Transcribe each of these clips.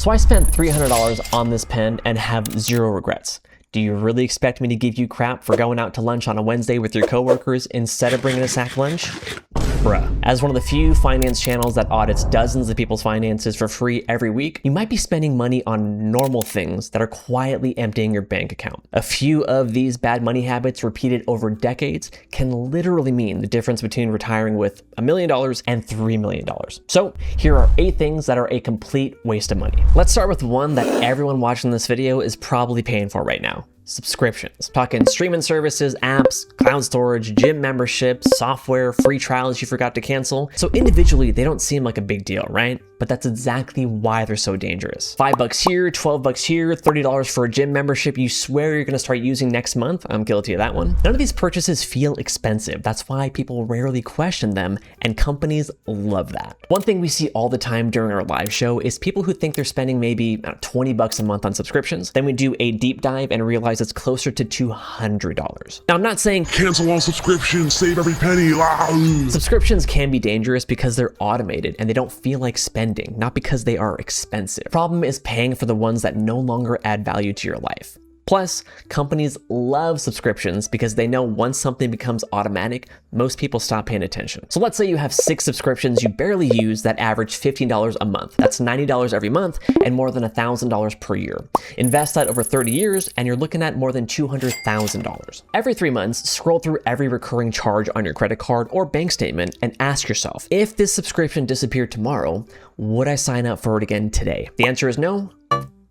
So I spent $300 on this pen and have zero regrets. Do you really expect me to give you crap for going out to lunch on a Wednesday with your coworkers instead of bringing a sack lunch? Bruh. As one of the few finance channels that audits dozens of people's finances for free every week, you might be spending money on normal things that are quietly emptying your bank account. A few of these bad money habits repeated over decades can literally mean the difference between retiring with $1 million and $3 million. So here are 8 things that are a complete waste of money. Let's start with one that everyone watching this video is probably paying for right now. Subscriptions. Talking streaming services, apps, cloud storage, gym memberships, software, free trials you forgot to cancel. So individually, they don't seem like a big deal, right? But that's exactly why they're so dangerous. $5 here, $12 here, $30 for a gym membership you swear you're gonna start using next month. I'm guilty of that one. None of these purchases feel expensive. That's why people rarely question them, and companies love that. One thing we see all the time during our live show is people who think they're spending maybe $20 a month on subscriptions. Then we do a deep dive and realize it's closer to $200. Now, I'm not saying cancel all subscriptions, save every penny. Subscriptions can be dangerous because they're automated and they don't feel like spending, not because they are expensive. Problem is paying for the ones that no longer add value to your life. Plus, companies love subscriptions because they know once something becomes automatic, most people stop paying attention. So let's say you have 6 subscriptions you barely use that average $15 a month. That's $90 every month and more than $1,000 per year. Invest that over 30 years and you're looking at more than $200,000. Every 3 months, scroll through every recurring charge on your credit card or bank statement and ask yourself, if this subscription disappeared tomorrow, would I sign up for it again today? The answer is no.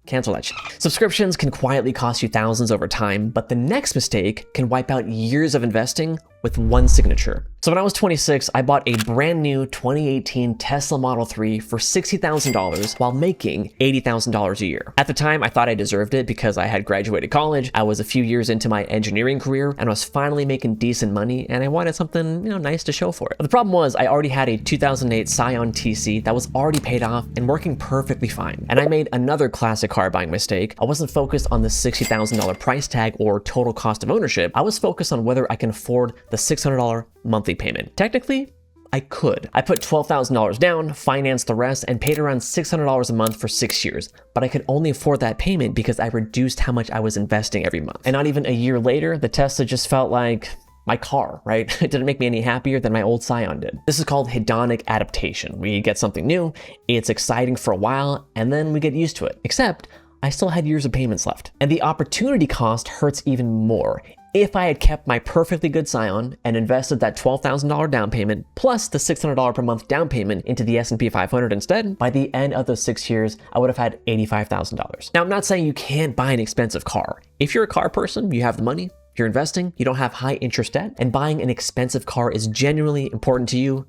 Cancel that shit. Subscriptions can quietly cost you thousands over time, but the next mistake can wipe out years of investing with one signature. So when I was 26, I bought a brand new 2018 Tesla Model 3 for $60,000 while making $80,000 a year. At the time, I thought I deserved it because I had graduated college, I was a few years into my engineering career, and I was finally making decent money, and I wanted something, nice to show for it. But the problem was I already had a 2008 Scion TC that was already paid off and working perfectly fine. And I made another classic car buying mistake. I wasn't focused on the $60,000 price tag or total cost of ownership. I was focused on whether I can afford the $600 monthly payment. Technically, I could. I put $12,000 down, financed the rest, and paid around $600 a month for 6 years. But I could only afford that payment because I reduced how much I was investing every month. And not even a year later, the Tesla just felt like my car, right? It didn't make me any happier than my old Scion did. This is called hedonic adaptation. We get something new, it's exciting for a while, and then we get used to it. Except, I still had years of payments left. And the opportunity cost hurts even more. If I had kept my perfectly good Scion and invested that $12,000 down payment plus the $600 per month down payment into the S&P 500 instead, by the end of those 6 years, I would have had $85,000. Now, I'm not saying you can't buy an expensive car. If you're a car person, you have the money, you're investing, you don't have high interest debt, and buying an expensive car is genuinely important to you,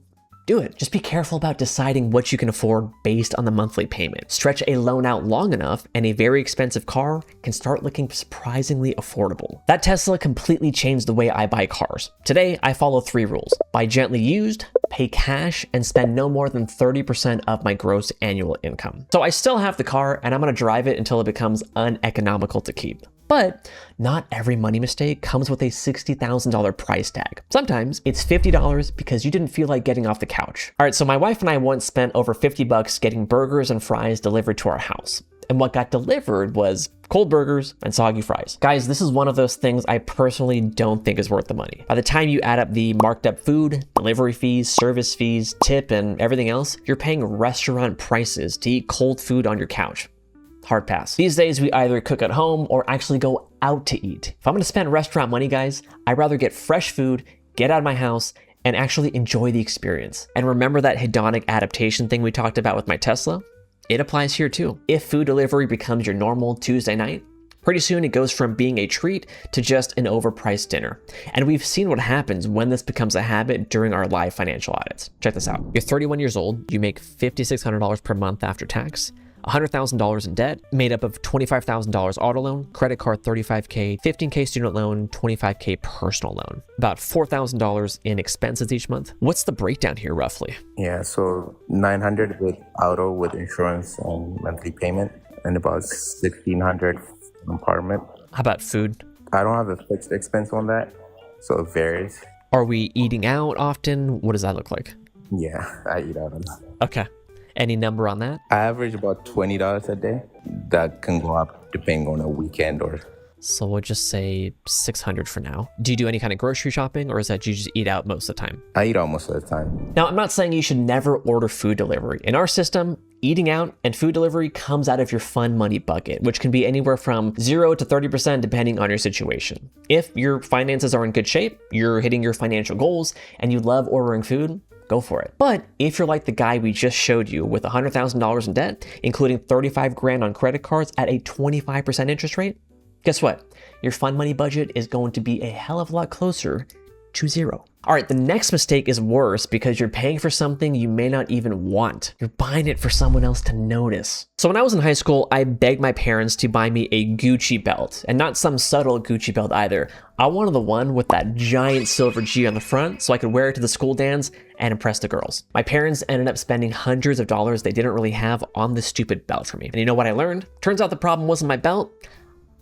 do it. Just be careful about deciding what you can afford based on the monthly payment. Stretch a loan out long enough and a very expensive car can start looking surprisingly affordable. That Tesla completely changed the way I buy cars. Today, I follow 3 rules. Buy gently used, pay cash, and spend no more than 30% of my gross annual income. So I still have the car and I'm gonna drive it until it becomes uneconomical to keep. But not every money mistake comes with a $60,000 price tag. Sometimes it's $50 because you didn't feel like getting off the couch. All right, so my wife and I once spent over $50 getting burgers and fries delivered to our house. And what got delivered was cold burgers and soggy fries. Guys, this is one of those things I personally don't think is worth the money. By the time you add up the marked up food, delivery fees, service fees, tip, and everything else, you're paying restaurant prices to eat cold food on your couch. Hard pass. These days, we either cook at home or actually go out to eat. If I'm gonna spend restaurant money, guys, I'd rather get fresh food, get out of my house, and actually enjoy the experience. And remember that hedonic adaptation thing we talked about with my Tesla? It applies here too. If food delivery becomes your normal Tuesday night, pretty soon it goes from being a treat to just an overpriced dinner. And we've seen what happens when this becomes a habit during our live financial audits. Check this out. You're 31 years old, you make $5,600 per month after tax, $100,000 in debt, made up of $25,000 auto loan, credit card $35K, $15K student loan, $25K personal loan, about $4,000 in expenses each month. What's the breakdown here roughly? Yeah, so 900 with auto, with insurance and monthly payment, and about 1,600 apartment. How about food? I don't have a fixed expense on that, so it varies. Are we eating out often? What does that look like? Yeah, I eat out a lot. Okay. Any number on that? I average about $20 a day. That can go up depending on a weekend or. So we'll just say 600 for now. Do you do any kind of grocery shopping, or is that you just eat out most of the time? I eat out most of the time. Now, I'm not saying you should never order food delivery. In our system, eating out and food delivery comes out of your fun money bucket, which can be anywhere from 0 to 30% depending on your situation. If your finances are in good shape, you're hitting your financial goals, and you love ordering food, go for it. But if you're like the guy we just showed you with $100,000 in debt, including 35 grand on credit cards at a 25% interest rate, guess what? Your fun money budget is going to be a hell of a lot closer to zero. All right, the next mistake is worse because you're paying for something you may not even want. You're buying it for someone else to notice. So when I was in high school, I begged my parents to buy me a Gucci belt, and not some subtle Gucci belt either. I wanted the one with that giant silver G on the front so I could wear it to the school dance and impress the girls. My parents ended up spending hundreds of dollars they didn't really have on this stupid belt for me. And you know what I learned? Turns out the problem wasn't my belt.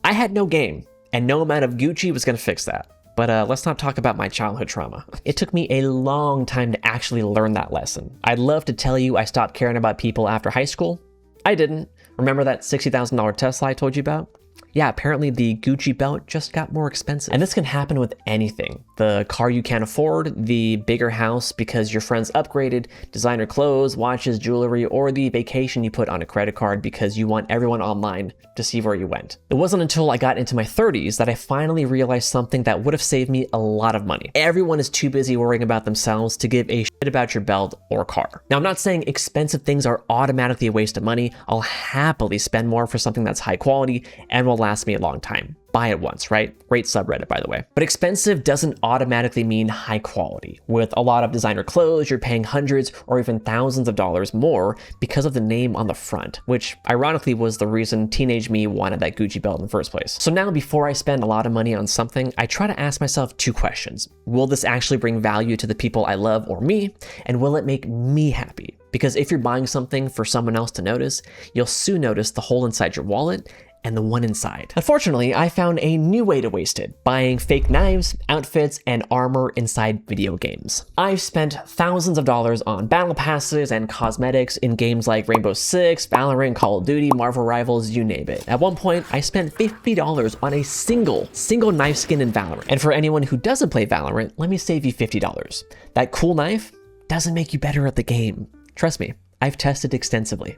I had no game, and no amount of Gucci was gonna fix that. But let's not talk about my childhood trauma. It took me a long time to actually learn that lesson. I'd love to tell you I stopped caring about people after high school. I didn't. Remember that $60,000 Tesla I told you about? Yeah, apparently the Gucci belt just got more expensive. And this can happen with anything. The car you can't afford, the bigger house because your friends upgraded, designer clothes, watches, jewelry, or the vacation you put on a credit card because you want everyone online to see where you went. It wasn't until I got into my 30s that I finally realized something that would have saved me a lot of money. Everyone is too busy worrying about themselves to give a shit about your belt or car. Now, I'm not saying expensive things are automatically a waste of money. I'll happily spend more for something that's high quality and will last me a long time. Buy it once, right? Great subreddit, by the way. But expensive doesn't automatically mean high quality. With a lot of designer clothes, you're paying hundreds or even thousands of dollars more because of the name on the front, which ironically was the reason teenage me wanted that Gucci belt in the first place. So now before I spend a lot of money on something, I try to ask myself two questions. Will this actually bring value to the people I love or me? And will it make me happy? Because if you're buying something for someone else to notice, you'll soon notice the hole inside your wallet and the one inside. Unfortunately, I found a new way to waste it, buying fake knives, outfits, and armor inside video games. I've spent thousands of dollars on battle passes and cosmetics in games like Rainbow Six, Valorant, Call of Duty, Marvel Rivals, you name it. At one point, I spent $50 on a single knife skin in Valorant. And for anyone who doesn't play Valorant, let me save you $50. That cool knife doesn't make you better at the game. Trust me, I've tested extensively.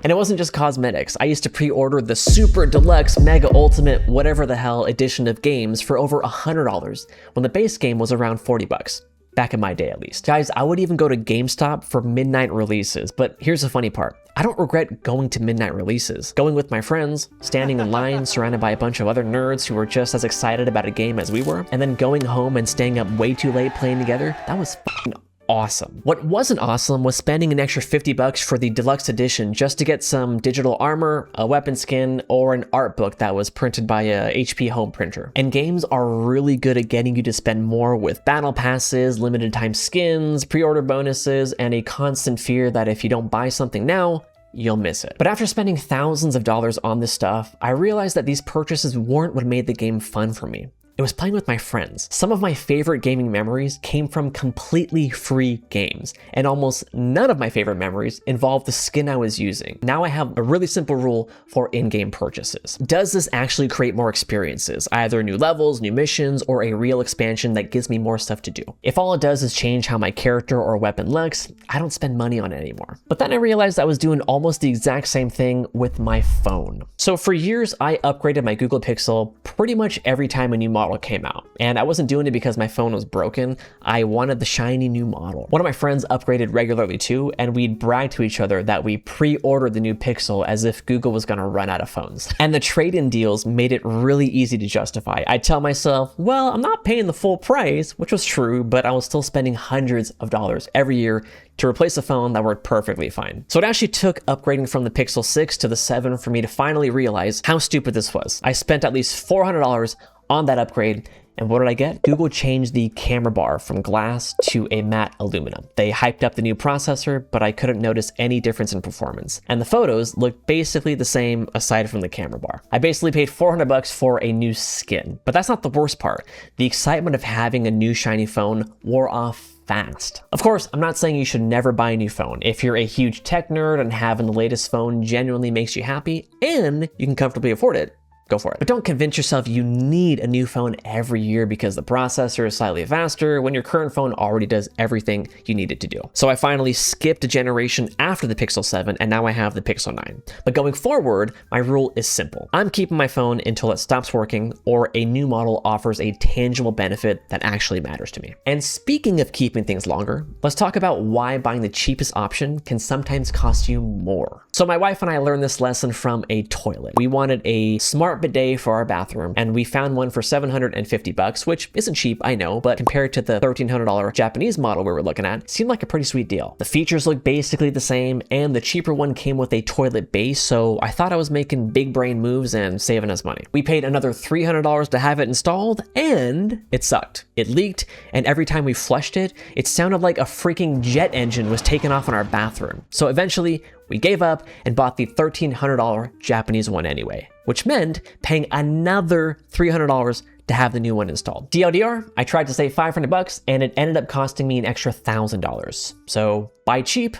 And it wasn't just cosmetics. I used to pre-order the super deluxe mega ultimate whatever the hell edition of games for over $100 when the base game was around 40 bucks. Back in my day at least. Guys, I would even go to GameStop for midnight releases, but here's the funny part. I don't regret going to midnight releases. Going with my friends, standing in line surrounded by a bunch of other nerds who were just as excited about a game as we were, and then going home and staying up way too late playing together, that was fucking awesome. What wasn't awesome was spending an extra 50 bucks for the deluxe edition just to get some digital armor, a weapon skin, or an art book that was printed by a HP home printer. And games are really good at getting you to spend more with battle passes, limited time skins, pre-order bonuses, and a constant fear that if you don't buy something now, you'll miss it. But after spending thousands of dollars on this stuff, I realized that these purchases weren't what made the game fun for me. It was playing with my friends. Some of my favorite gaming memories came from completely free games, and almost none of my favorite memories involved the skin I was using. Now I have a really simple rule for in-game purchases. Does this actually create more experiences, either new levels, new missions, or a real expansion that gives me more stuff to do? If all it does is change how my character or weapon looks, I don't spend money on it anymore. But then I realized I was doing almost the exact same thing with my phone. So for years, I upgraded my Google Pixel pretty much every time a new model came out. And I wasn't doing it because my phone was broken. I wanted the shiny new model. One of my friends upgraded regularly too, and we'd brag to each other that we pre-ordered the new Pixel as if Google was gonna run out of phones. And the trade-in deals made it really easy to justify. I'd tell myself, well, I'm not paying the full price, which was true, but I was still spending hundreds of dollars every year to replace a phone that worked perfectly fine. So it actually took upgrading from the Pixel 6 to the 7 for me to finally realize how stupid this was. I spent at least $400 on that upgrade, and what did I get? Google changed the camera bar from glass to a matte aluminum. They hyped up the new processor, but I couldn't notice any difference in performance. And the photos looked basically the same aside from the camera bar. I basically paid $400 for a new skin, but that's not the worst part. The excitement of having a new shiny phone wore off fast. Of course, I'm not saying you should never buy a new phone. If you're a huge tech nerd and having the latest phone genuinely makes you happy and you can comfortably afford it, go for it. But don't convince yourself you need a new phone every year because the processor is slightly faster when your current phone already does everything you need it to do. So I finally skipped a generation after the Pixel 7 and now I have the Pixel 9. But going forward, my rule is simple. I'm keeping my phone until it stops working or a new model offers a tangible benefit that actually matters to me. And speaking of keeping things longer, let's talk about why buying the cheapest option can sometimes cost you more. So my wife and I learned this lesson from a toilet. We wanted a smart bidet for our bathroom and we found one for $750, which isn't cheap, I know, but compared to the $1,300 Japanese model we were looking at, seemed like a pretty sweet deal. The features look basically the same and the cheaper one came with a toilet base, so I thought I was making big brain moves and saving us money. We paid another $300 to have it installed and it sucked. It leaked, and every time we flushed it, it sounded like a freaking jet engine was taken off in our bathroom. So eventually, we gave up and bought the $1,300 Japanese one anyway, which meant paying another $300 to have the new one installed. TLDR, I tried to save $500 and it ended up costing me an extra $1,000. So buy cheap,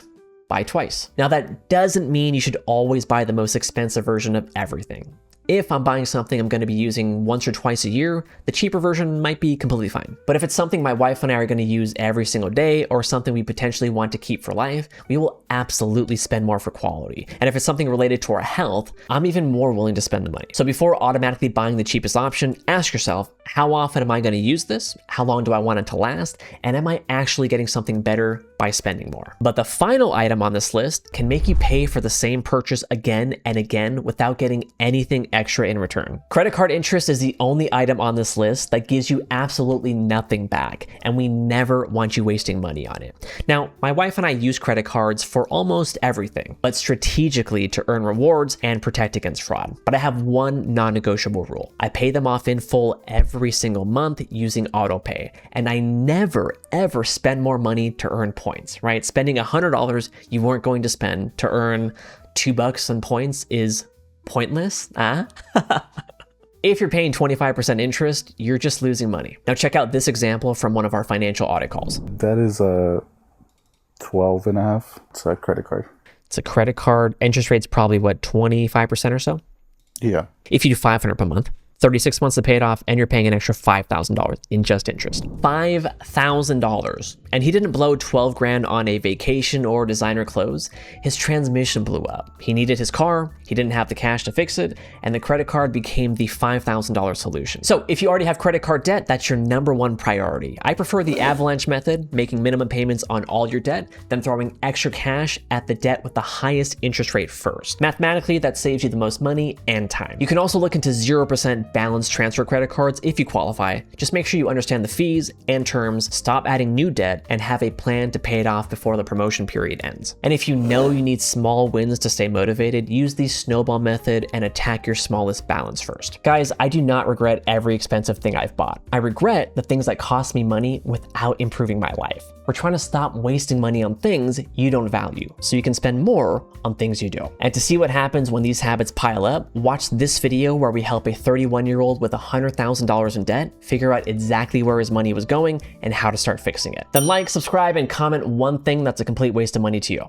buy twice. Now that doesn't mean you should always buy the most expensive version of everything. If I'm buying something I'm going to be using once or twice a year, the cheaper version might be completely fine. But if it's something my wife and I are going to use every single day or something we potentially want to keep for life, we will absolutely spend more for quality. And if it's something related to our health, I'm even more willing to spend the money. So before automatically buying the cheapest option, ask yourself, how often am I going to use this? How long do I want it to last? And am I actually getting something better by spending more? But the final item on this list can make you pay for the same purchase again and again without getting anything extra in return. Credit card interest is the only item on this list that gives you absolutely nothing back, and we never want you wasting money on it. Now, my wife and I use credit cards for almost everything, but strategically to earn rewards and protect against fraud. But I have one non-negotiable rule. I pay them off in full every single month using autopay, and I never ever spend more money to earn points, right? Spending $100 you weren't going to spend to earn $2 in points is pointless. If you're paying 25% interest, you're just losing money. Now check out this example from one of our financial audit calls. That is a 12.5. It's a credit card. It's a credit card. Interest rate's probably what, 25% or so? Yeah. If you do $500 per month, 36 months to pay it off, and you're paying an extra $5,000 in just interest. $5,000. And he didn't blow 12 grand on a vacation or designer clothes. His transmission blew up. He needed his car, he didn't have the cash to fix it, and the credit card became the $5,000 solution. So if you already have credit card debt, that's your number one priority. I prefer the avalanche method, making minimum payments on all your debt, then throwing extra cash at the debt with the highest interest rate first. Mathematically, that saves you the most money and time. You can also look into 0% balance transfer credit cards if you qualify. Just make sure you understand the fees and terms, stop adding new debt, and have a plan to pay it off before the promotion period ends. And if you know you need small wins to stay motivated, use the snowball method and attack your smallest balance first. Guys, I do not regret every expensive thing I've bought. I regret the things that cost me money without improving my life. We're trying to stop wasting money on things you don't value, so you can spend more on things you do. And to see what happens when these habits pile up, watch this video where we help a 31-year-old with $100,000 in debt figure out exactly where his money was going and how to start fixing it. Then like, subscribe, and comment one thing that's a complete waste of money to you.